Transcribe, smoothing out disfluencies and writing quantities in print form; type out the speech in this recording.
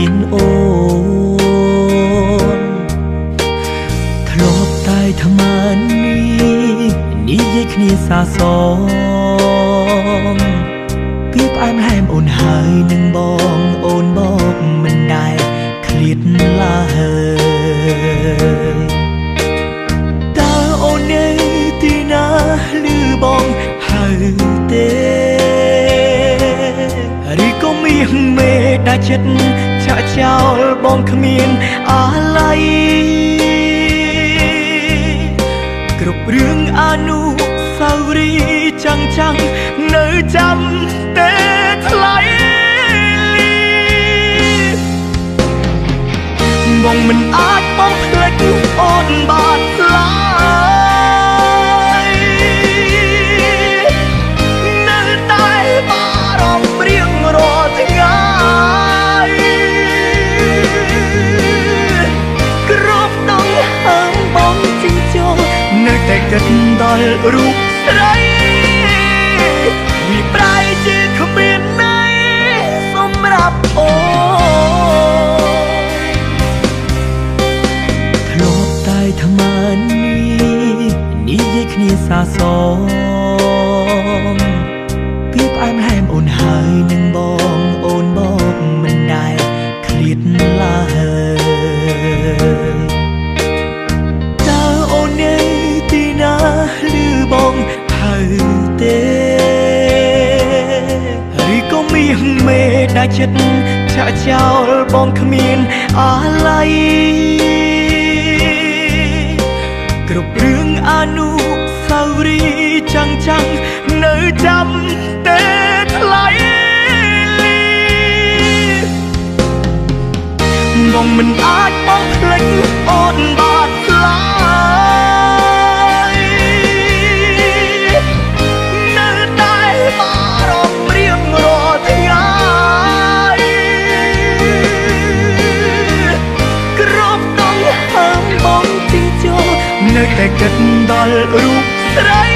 មានអូនធ្លាប់តែថ្មើរនេះនិយាយគ្នាសាសងពីផ្អែមហែមអូនហើយនឹងបងអូនบอกមិនដែលឃ្លាតឡើយតើអូននៅទីណាឮបងហើយទេឬក៏មានមេដាច់ចិត្តចាក់ចោលបងគ្មានអាឡ័យគ្រប់រឿងអនុស្សាវរីយ៍ចាំងនៅចាំតែថ្លៃបងមិនអាចបងភ្លេចអូនបានឡើយនៅតែបារម្ភរៀងរាល់ថ្ងៃគ្រប់ដងហើមបងជិះចូលនៅតែគិតដល់រូបស្រីវាប្រែជាគ្មានន័យសម្រាប់អូនធ្លាប់តែថ្មើរនេះនិយាយគ្នាសាសងពីផ្អែមហែមអូនហើយនឹងបងអូនบอกមិនដែលឃ្លាតឡើយតើអូននៅទីណាឮបងហើយទេឬក៏មានមេដាច់ចិត្តចាក់ចោលបងគ្មានអាឡ័យគ្រប់រឿងអនុស្សាវរីយ៍ចាំងនៅចាំតែថ្លៃបងមិនអាចបងភ្លេចអូនបានឡើយនៅតែបារម្ភរៀងរាល់ថ្ងៃគ្រប់ដងហើមបងជិះចូលនៅតែគិតដល់រូបស្រី